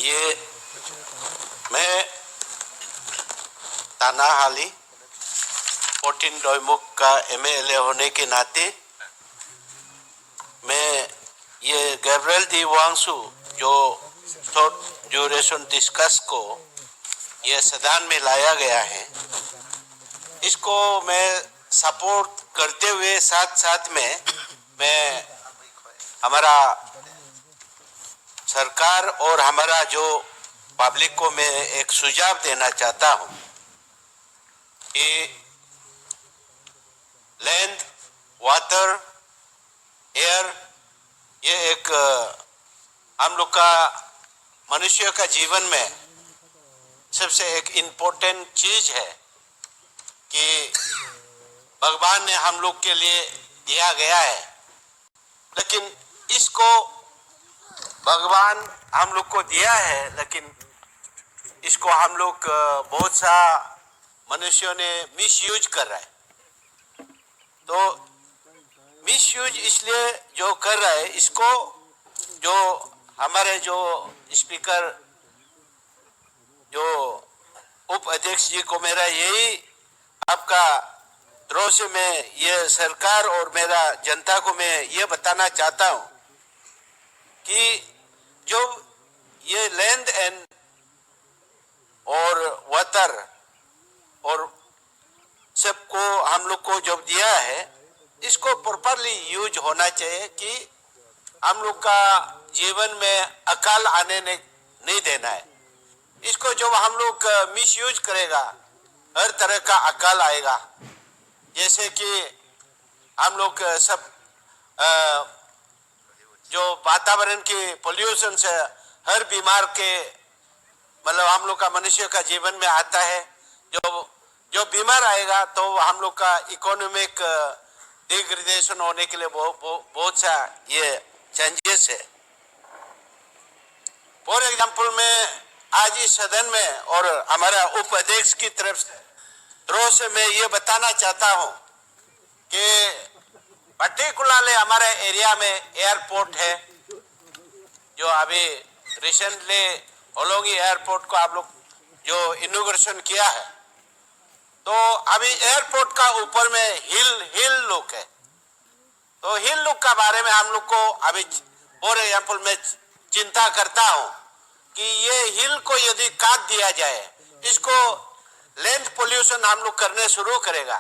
ये मैं ताना हाली 14 डोईमुख का एमएलए होने के नाते मैं ये गैब्रियल डी वांगसू जो शॉर्ट ड्यूरेशन डिस्कस को ये सदन में लाया गया है, इसको मैं सपोर्ट करते हुए साथ साथ में मैं हमारा सरकार और हमारा जो पब्लिक को मैं एक सुझाव देना चाहता हूं कि लैंड, वाटर, एयर ये एक हम लोग का मनुष्य का जीवन में सबसे एक इम्पोर्टेंट चीज है कि भगवान ने हम लोग के लिए दिया गया है, लेकिन इसको भगवान हम लोग को दिया है, लेकिन इसको हम लोग बहुत सा मनुष्यों ने मिसयूज कर रहा है। तो मिसयूज इसलिए जो कर रहा है, इसको जो हमारे जो स्पीकर जो उप अध्यक्ष जी को मेरा यही आपका तरफ से मैं ये सरकार और मेरा जनता को मैं ये बताना चाहता हूं कि जो ये लैंड एंड और वाटर और सबको हम लोग को जब दिया है, इसको प्रॉपरली यूज होना चाहिए कि हम लोग का जीवन में अकाल आने नहीं देना है। इसको जब हम लोग मिसयूज करेगा, हर तरह का अकाल आएगा। जैसे कि हम लोग सब जो वातावरण के पोल्यूशन से हर बीमार के मतलब हम लोग का मनुष्य का जीवन में आता है। जो बीमार आएगा तो हम लोग का इकोनॉमिक डिग्रेडेशन होने के लिए बहुत सा ये चेंजेस है। फॉर एग्जाम्पल मैं आज इस सदन में और हमारा उप अध्यक्ष की तरफ से मैं ये बताना चाहता हूं कि पर्टिकुलरली हमारे एरिया में एयरपोर्ट है, जो अभी रिसेंटली होलोंगी एयरपोर्ट को आप लोग जो इनॉग्रेशन किया है, तो अभी एयरपोर्ट का ऊपर में हिल लुक है। तो हिल लुक का बारे में हम लोग को अभी फॉर एग्जाम्पल मैं चिंता करता हूं कि ये हिल को यदि काट दिया जाए, इसको लैंड पोल्यूशन हम लोग करने शुरू करेगा,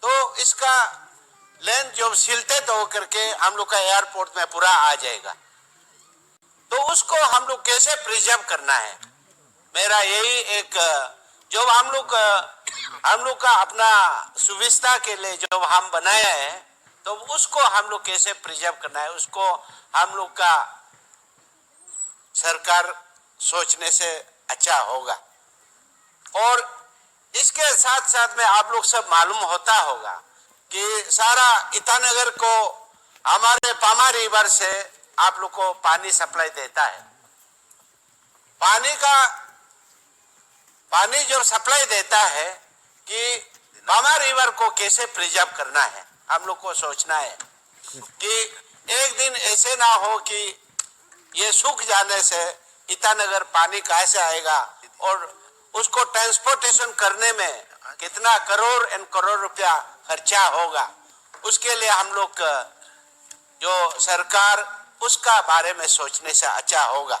तो इसका लैंड जो सिलटेड हो करके हम लोग का एयरपोर्ट में पूरा आ जाएगा। तो उसको हम लोग कैसे प्रिजर्व करना है, मेरा यही एक जो हम लोग का अपना सुविधा के लिए जो हम बनाया है, तो उसको हम लोग कैसे प्रिजर्व करना है, उसको हम लोग का सरकार सोचने से अच्छा होगा। और इसके साथ साथ में आप लोग सब मालूम होता होगा कि सारा ईटानगर को हमारे पामा रिवर से आप लोग को पानी सप्लाई देता है। पानी जो सप्लाई देता है कि पामा रिवर को कैसे प्रिजर्व करना है, हम लोग को सोचना है कि एक दिन ऐसे ना हो कि ये सूख जाने से ईटानगर पानी कैसे आएगा और उसको ट्रांसपोर्टेशन करने में कितना करोड़ एंड करोड़ रुपया खर्चा होगा। उसके लिए हम लोग जो सरकार उसका बारे में सोचने से अच्छा होगा,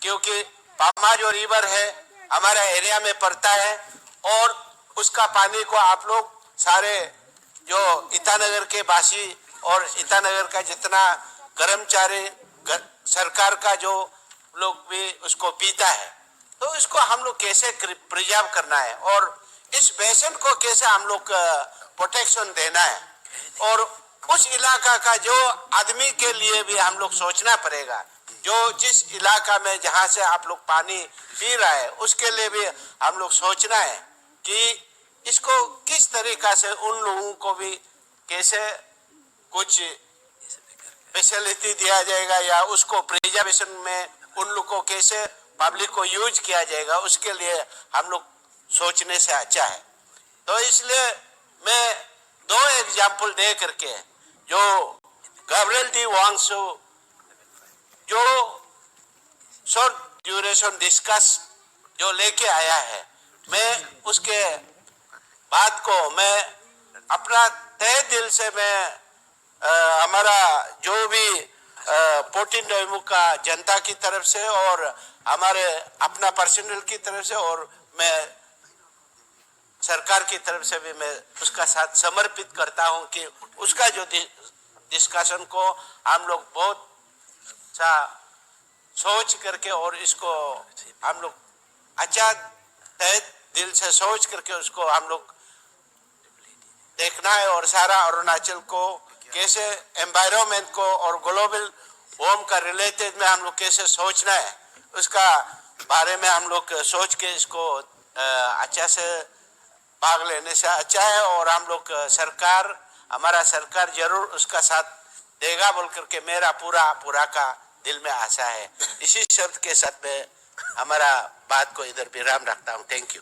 क्योंकि पामा जो रिवर है हमारे एरिया में पड़ता है और उसका पानी को आप लोग सारे जो ईटानगर के वासी और ईटानगर का जितना कर्मचारी सरकार का जो लोग भी उसको पीता है। तो इसको हम लोग कैसे प्रिजर्व करना है और इस बेसिन को कैसे हम लोग प्रोटेक्शन देना है, और उस इलाका का जो आदमी के लिए भी हम लोग सोचना पड़ेगा, जो जिस इलाका में जहां से आप लोग पानी पी रहा है उसके लिए भी हम लोग सोचना है कि इसको किस तरीका से उन लोगों को भी कैसे कुछ फैसिलिटी दिया जाएगा या उसको प्रिजर्वेशन में उन लोग को कैसे पब्लिक को यूज किया जाएगा, उसके लिए हम लोग सोचने से अच्छा है। तो इसलिए मैं दो एग्जाम्पल दे करके जो गैब्रियल डी वांगसू जो शॉर्ट ड्यूरेशन डिस्कस जो लेके आया है, मैं उसके बात को मैं अपना तहे दिल से मैं हमारा जो भी पोर्टिन डोइमू का जनता की तरफ से और हमारे अपना पर्सनल की तरफ से और मैं सरकार की तरफ से भी मैं उसका साथ समर्पित करता हूं कि उसका जो डिस्कशन को हम लोग बहुत सा सोच करके और इसको हम लोग अच्छा तहे दिल से सोच करके उसको हम लोग देखना है और सारा अरुणाचल को कैसे एनवायरनमेंट को और ग्लोबल वार्म का रिलेटेड में हम लोग कैसे सोचना है उसका बारे में हम लोग सोच के इसको अच्छा से भाग लेने से अच्छा है। और हम लोग सरकार हमारा सरकार जरूर उसका साथ देगा बोल करके मेरा पूरा का दिल में आशा है। इसी शब्द के साथ में हमारा बात को इधर विराम रखता हूँ। Thank you.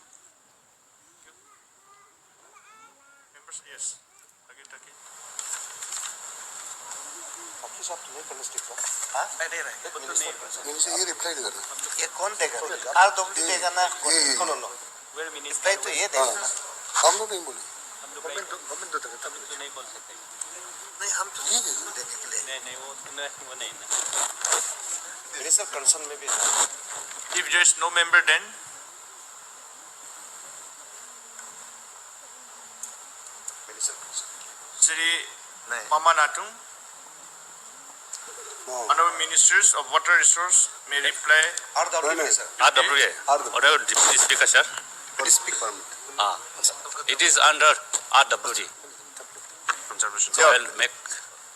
ये रिप्लाई देगा ना, ये कौन देगा? RWD देगा ना? कौन लो? रिप्लाई तो ये देगा ना। हम लोग नहीं बोले, गवर्नमेंट तो तब तो नहीं बोल सकते। नहीं हम तो ये देगा देने के लिए नहीं वो नहीं ना। मिनिस्टर कंसर्न में भी If there is no member, then Sri Mama Natung, Honorable Ministers of Water Resource may reply. RWD sir। RWA. Honorable Deputy Speaker, sir. speak permit. It is under RWD. Conservation. So I'll make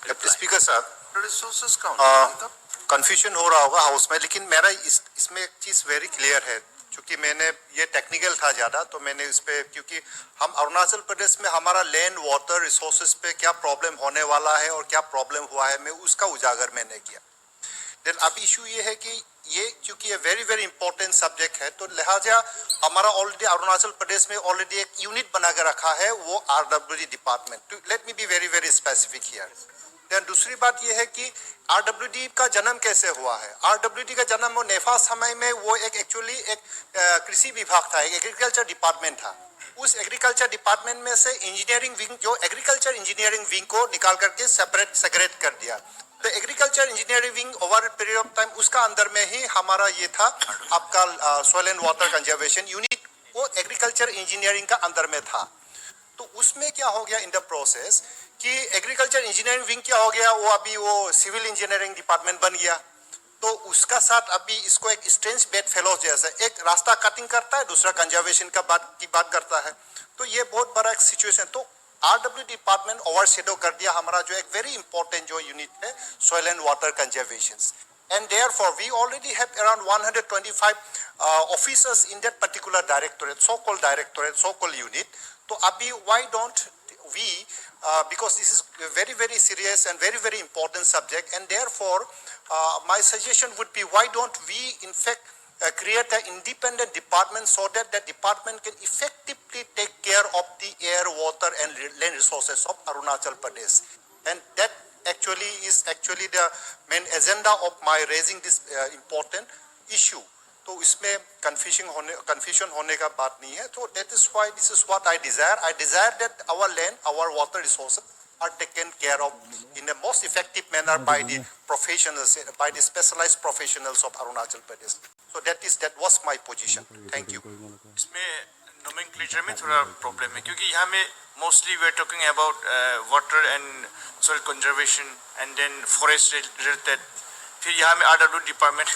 reply. Speaker साहब, resources count confusion हो रहा होगा house में, लेकिन मेरा इसमें एक चीज़ very clear है। क्योंकि मैंने ये टेक्निकल था ज़्यादा, तो मैंने इस पे, क्योंकि हम अरुणाचल प्रदेश में हमारा लैंड वाटर रिसोर्सेज पे क्या प्रॉब्लम होने वाला है और क्या प्रॉब्लम हुआ है, मैं उसका उजागर मैंने किया। देन अब इशू ये है कि ये क्योंकि ये वेरी वेरी इंपॉर्टेंट सब्जेक्ट है, तो लिहाजा हमारा ऑलरेडी अरुणाचल प्रदेश में ऑलरेडी एक यूनिट बना के रखा है, वो RWD department. Let me be very very specific here. Then दूसरी बात यह है कि RWD का जन्म कैसे हुआ है। RWD का जन्म वो नेफा समय में वो एक एक्चुअली एक कृषि विभाग था, एक एग्रीकल्चर डिपार्टमेंट था। उस एग्रीकल्चर डिपार्टमेंट में से इंजीनियरिंग विंग, जो एग्रीकल्चर इंजीनियरिंग विंग को निकाल करके सेपरेट कर दिया। तो agriculture engineering wing over period of time उसका अंदर में ही हमारा ये था आपका soil and water conservation unit, वो एग्रीकल्चर इंजीनियरिंग का अंदर में था। तो उसमें क्या हो गया इन द प्रोसेस कि एग्रीकल्चर इंजीनियरिंग विंग क्या हो गया, वो अभी वो सिविल इंजीनियरिंग डिपार्टमेंट बन गया। तो उसका साथ अभी इसको एक स्ट्रेंज बेड फेलो जैसा एक रास्ता कटिंग करता है, दूसरा कंजर्वेशन की बात करता है। तो ये बहुत बड़ा एक सिचुएशन। तो RWD डिपार्टमेंट ओवरशेडो कर दिया हमारा जो एक वेरी इंपॉर्टेंट जो यूनिट है soil and water conservation. And therefore, we already have around 125 officers in that particular directorate, so-called unit. So, abhi, why don't we, because this is a very, very serious and very, very important subject, and therefore, my suggestion would be, why don't we, in fact, create an independent department so that that department can effectively take care of the air, water, and land resources of Arunachal Pradesh. And that actually is the main agenda of my raising this important issue. तो इसमें confusion होने का बात नहीं है। तो that is why this is what I desire. I desire that our land, our water resources are taken care of in the most effective manner by the professionals, by the specialized professionals of Arunachal Pradesh. So that was my position. Thank you. इसमें nomenclature में थोड़ा problem है, क्योंकि यहाँ में mostly we are talking about water and soil conservation and then forest related. फिर यहाँ में RWD department,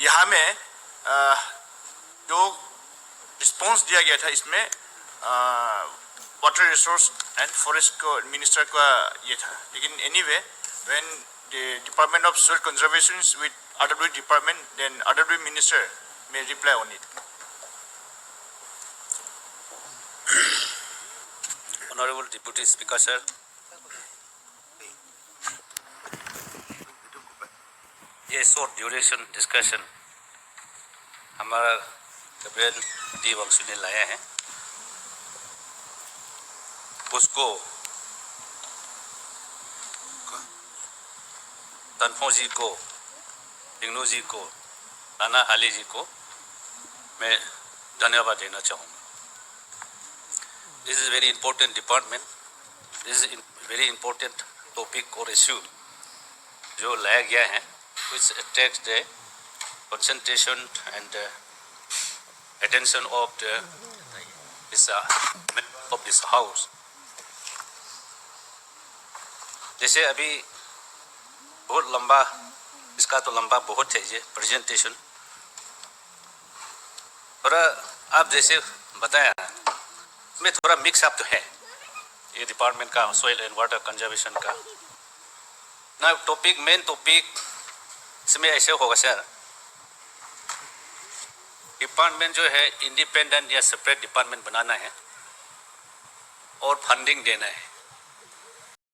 यहाँ में जो response दिया गया था इसमें water resource and forest को minister का ये था। लेकिन anyway, when the Department of Soil Conservation is with RWD department, then RWD minister may reply on it. Honorable Deputy Speaker, sir. ये शॉर्ट ड्यूरेशन डिस्कशन हमारा कैप्टन डी वंशु ने लाया है, उसको तनफो जी को, इंगनो जी को राणा हाली जी को मैं धन्यवाद देना चाहूँगा। This is very important department, this is very important topic और इश्यू जो लाया गया है, which attracts the concentration and attention of this house. जैसे अभी बहुत लंबा, इसका तो लंबा बहुत है ये प्रेजेंटेशन, थोड़ा आप जैसे बताया इसमें थोड़ा मिक्स अप तो है ये डिपार्टमेंट का, सॉइल एंड वाटर कंजर्वेशन का ना। टॉपिक, मेन टॉपिक इसमें ऐसे होगा सर, डिपार्टमेंट जो है इंडिपेंडेंट या सेपरेट डिपार्टमेंट बनाना है और फंडिंग देना है।